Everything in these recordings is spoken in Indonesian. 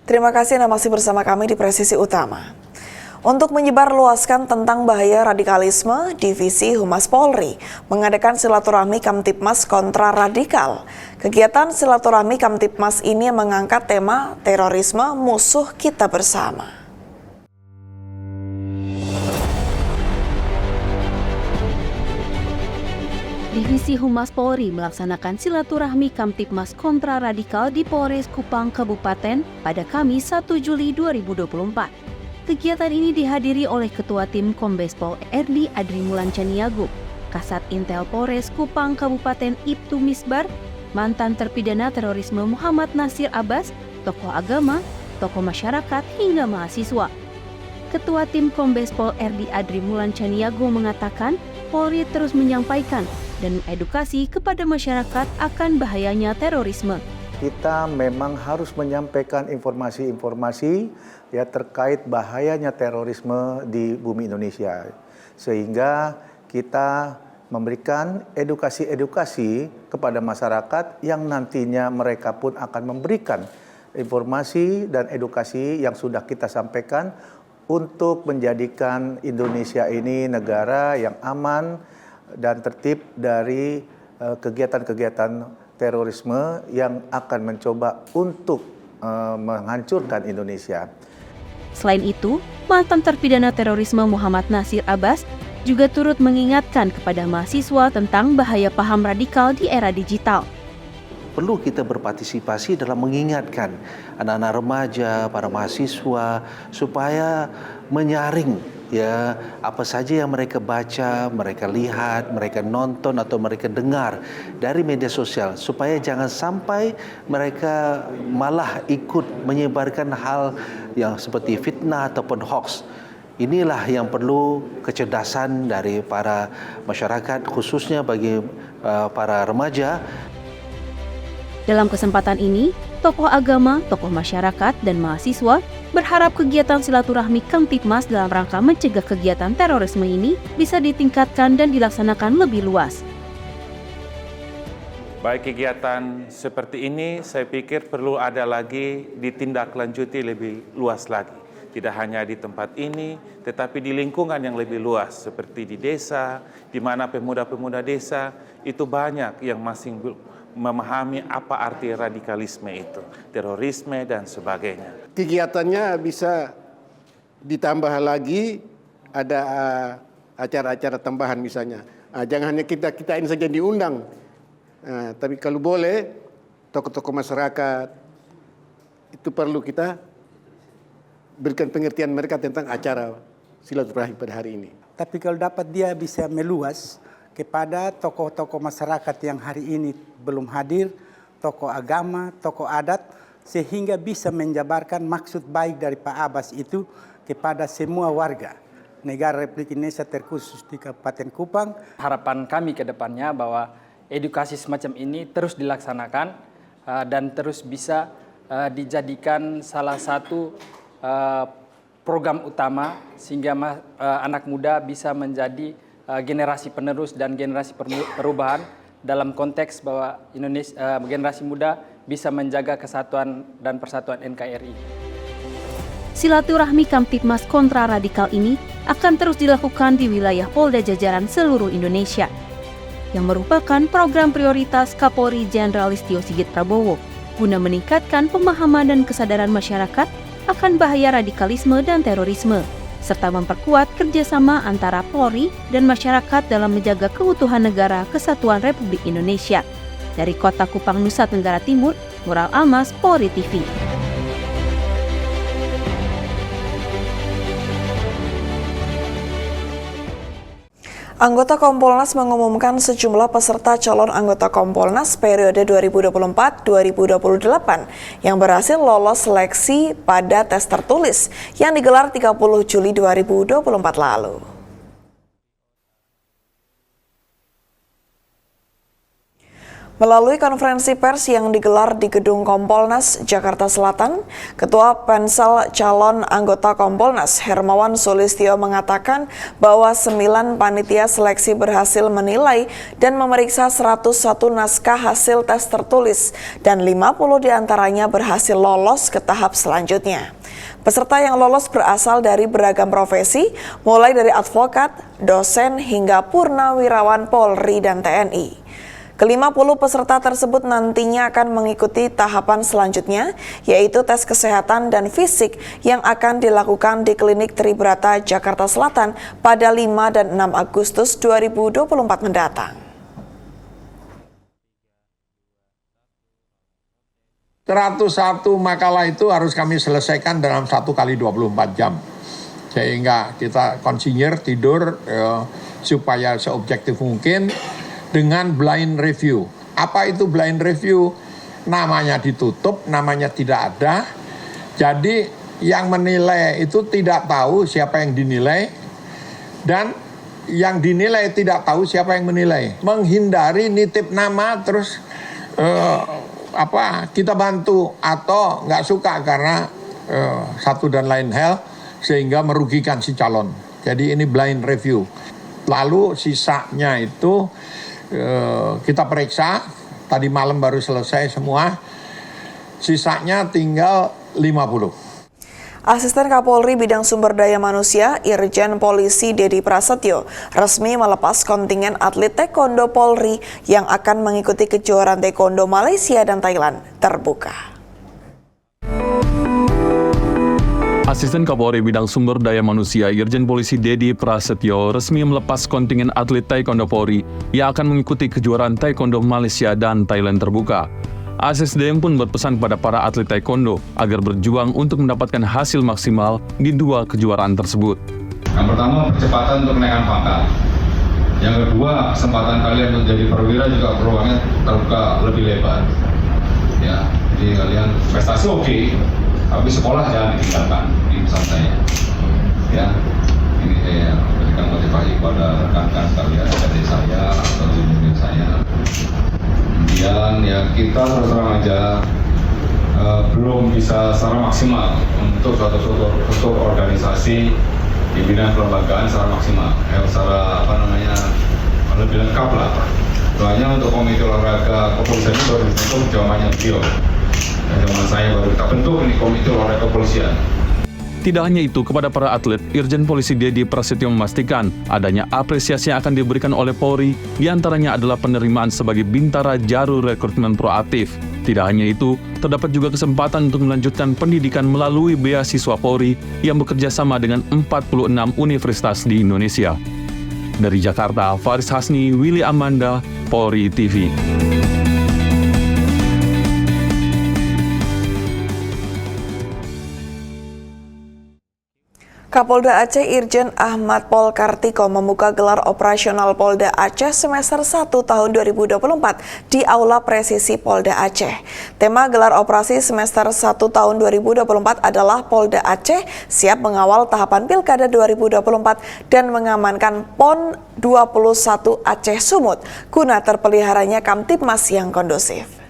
Terima kasih Anda masih bersama kami di Presisi Utama. Untuk menyebarluaskan tentang bahaya radikalisme, Divisi Humas Polri mengadakan silaturahmi Kamtibmas kontra radikal. Kegiatan silaturahmi Kamtibmas ini mengangkat tema terorisme musuh kita bersama. Divisi Humas Polri melaksanakan silaturahmi Kamtibmas kontra radikal di Polres Kupang Kabupaten pada Kamis 1 Juli 2024. Kegiatan ini dihadiri oleh Ketua Tim Kombes Pol Erdi Adri Mulan Caniago, Kasat Intel Polres Kupang Kabupaten Ibtu Misbar, mantan terpidana terorisme Muhammad Nasir Abbas, tokoh agama, tokoh masyarakat hingga mahasiswa. Ketua Tim Kombes Pol Erdi Adri Mulan Caniago mengatakan Polri terus menyampaikan dan mengedukasi kepada masyarakat akan bahayanya terorisme. Kita memang harus menyampaikan informasi-informasi ya terkait bahayanya terorisme di bumi Indonesia. Sehingga kita memberikan edukasi-edukasi kepada masyarakat yang nantinya mereka pun akan memberikan informasi dan edukasi yang sudah kita sampaikan untuk menjadikan Indonesia ini negara yang aman dan tertib dari kegiatan-kegiatan terorisme yang akan mencoba untuk menghancurkan Indonesia. Selain itu, mantan terpidana terorisme Muhammad Nasir Abbas juga turut mengingatkan kepada mahasiswa tentang bahaya paham radikal di era digital. Perlu kita berpartisipasi dalam mengingatkan anak-anak remaja, para mahasiswa supaya menyaring ya apa saja yang mereka baca, mereka lihat, mereka nonton atau mereka dengar dari media sosial supaya jangan sampai mereka malah ikut menyebarkan hal yang seperti fitnah ataupun hoax. Inilah yang perlu kecerdasan dari para masyarakat khususnya bagi para remaja. Dalam kesempatan ini, tokoh agama, tokoh masyarakat, dan mahasiswa berharap kegiatan silaturahmi Kamtibmas dalam rangka mencegah kegiatan terorisme ini bisa ditingkatkan dan dilaksanakan lebih luas. Baik, kegiatan seperti ini saya pikir perlu ada lagi ditindaklanjuti lebih luas lagi. Tidak hanya di tempat ini, tetapi di lingkungan yang lebih luas seperti di desa, di mana pemuda-pemuda desa itu banyak yang masih memahami apa arti radikalisme itu, terorisme dan sebagainya. Kegiatannya bisa ditambah lagi, ada acara-acara tambahan misalnya. Jangan hanya kita ini saja diundang, tapi kalau boleh tokoh-tokoh masyarakat itu perlu kita berikan pengertian mereka tentang acara silaturahmi pada hari ini. Tapi kalau dapat dia bisa meluas kepada tokoh-tokoh masyarakat yang hari ini belum hadir, tokoh agama, tokoh adat, sehingga bisa menjabarkan maksud baik dari Pak Abbas itu kepada semua warga negara Republik Indonesia terkhusus di Kabupaten Kupang. Harapan kami ke depannya bahwa edukasi semacam ini terus dilaksanakan dan terus bisa dijadikan salah satu program utama sehingga anak muda bisa menjadi generasi penerus dan generasi perubahan dalam konteks bahwa generasi muda bisa menjaga kesatuan dan persatuan NKRI. Silaturahmi Kamtibmas kontra radikal ini akan terus dilakukan di wilayah Polda jajaran seluruh Indonesia, yang merupakan program prioritas Kapolri Jenderal Listio Sigit Prabowo guna meningkatkan pemahaman dan kesadaran masyarakat akan bahaya radikalisme dan terorisme, serta memperkuat kerjasama antara Polri dan masyarakat dalam menjaga keutuhan negara Kesatuan Republik Indonesia. Dari Kota Kupang, Nusa Tenggara Timur, Mural Almas, Polri TV. Anggota Kompolnas mengumumkan sejumlah peserta calon anggota Kompolnas periode 2024-2028 yang berhasil lolos seleksi pada tes tertulis yang digelar 30 Juli 2024 lalu. Melalui konferensi pers yang digelar di Gedung Kompolnas, Jakarta Selatan, Ketua Pansel Calon Anggota Kompolnas, Hermawan Sulistyo mengatakan bahwa 9 panitia seleksi berhasil menilai dan memeriksa 101 naskah hasil tes tertulis dan 50 diantaranya berhasil lolos ke tahap selanjutnya. Peserta yang lolos berasal dari beragam profesi, mulai dari advokat, dosen, hingga purnawirawan Polri dan TNI. Ke-50 peserta tersebut nantinya akan mengikuti tahapan selanjutnya, yaitu tes kesehatan dan fisik yang akan dilakukan di Klinik Tribrata, Jakarta Selatan pada 5 dan 6 Agustus 2024 mendatang. 101 makalah itu harus kami selesaikan dalam 1 kali 24 jam. Sehingga kita konsinyir tidur supaya seobjektif mungkin dengan blind review. Apa itu blind review? Namanya ditutup, namanya tidak ada. Jadi yang menilai itu tidak tahu siapa yang dinilai dan yang dinilai tidak tahu siapa yang menilai. Menghindari nitip nama terus kita bantu atau nggak suka karena satu dan lain hal sehingga merugikan si calon. Jadi ini blind review. Lalu sisanya itu kita periksa, tadi malam baru selesai semua, sisanya tinggal 50. Asisten Kapolri Bidang Sumber Daya Manusia, Irjen Polisi Dedi Prasetyo, resmi melepas kontingen atlet taekwondo Polri yang akan mengikuti kejuaraan taekwondo Malaysia dan Thailand terbuka. Asisten Kapolri Bidang Sumber Daya Manusia Irjen Polisi Dedi Prasetyo resmi melepas kontingen atlet taekwondo Polri yang akan mengikuti kejuaraan taekwondo Malaysia dan Thailand terbuka. ASSDM pun berpesan kepada para atlet taekwondo agar berjuang untuk mendapatkan hasil maksimal di 2 kejuaraan tersebut. Yang pertama, percepatan untuk menaikkan pangkat. Yang kedua, kesempatan kalian untuk jadi perwira juga peluangnya terbuka lebih lebar. Ya, jadi kalian prestasi oke. Tapi sekolah jangan ditinggalkan di pesan saya. Ya, ini saya berikan motivasi kepada rekan-rekan sekalian dari saya atau tim saya. Kemudian ya kita terus terang aja belum bisa secara maksimal untuk suatu struktur organisasi di bidang kelembagaan secara maksimal, secara lebih lengkap lah. Soalnya untuk komite olahraga kepolisian itu baru dibentuk zamannya beliau. Zaman saya baru kita bentuk ini komite olahraga kepolisian. Tidak hanya itu, kepada para atlet, Irjen Polisi Dedi Prasetyo memastikan adanya apresiasi yang akan diberikan oleh Polri, diantaranya adalah penerimaan sebagai Bintara Jarum Rekrutmen Proaktif. Tidak hanya itu, terdapat juga kesempatan untuk melanjutkan pendidikan melalui beasiswa Polri yang bekerja sama dengan 46 universitas di Indonesia. Dari Jakarta, Faris Hasni, Willy Amanda, Polri TV. Kapolda Aceh Irjen Ahmad Pol Kartiko membuka gelar operasional Polda Aceh semester 1 tahun 2024 di Aula Presisi Polda Aceh. Tema gelar operasi semester 1 tahun 2024 adalah Polda Aceh siap mengawal tahapan Pilkada 2024 dan mengamankan PON 21 Aceh Sumut guna terpeliharanya Kamtipmas yang kondusif.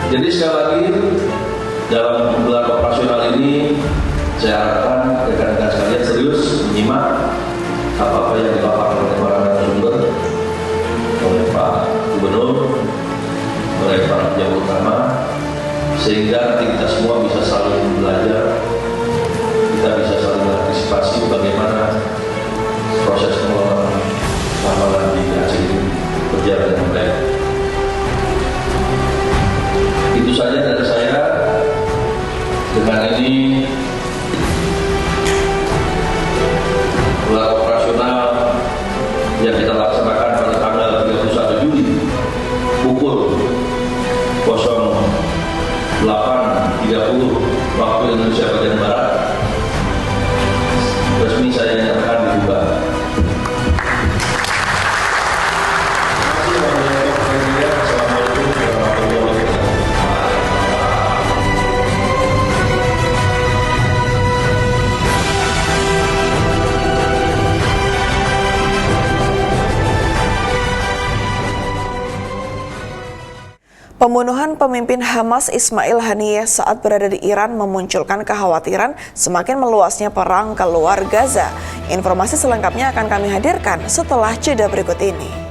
Jadi sekali lagi dalam gelar operasional ini saya harapkan rekan-rekan sekalian serius menyimak apa-apa yang dipaparkan oleh para narasumber, oleh Pak Gubernur, oleh Pak Pejabat Utama, sehingga nanti kita semua bisa saling belajar, kita bisa saling mengantisipasi bagaimana proses pengelolaan keamanan di Aceh ini berjalan dengan baik. Itu saja dari saya. Dengan ini waktu Indonesia bagian Barat, resmi saya nyatakan dibuka. Pembunuhan pemimpin Hamas Ismail Haniyeh saat berada di Iran memunculkan kekhawatiran semakin meluasnya perang ke luar Gaza. Informasi selengkapnya akan kami hadirkan setelah jeda berikut ini.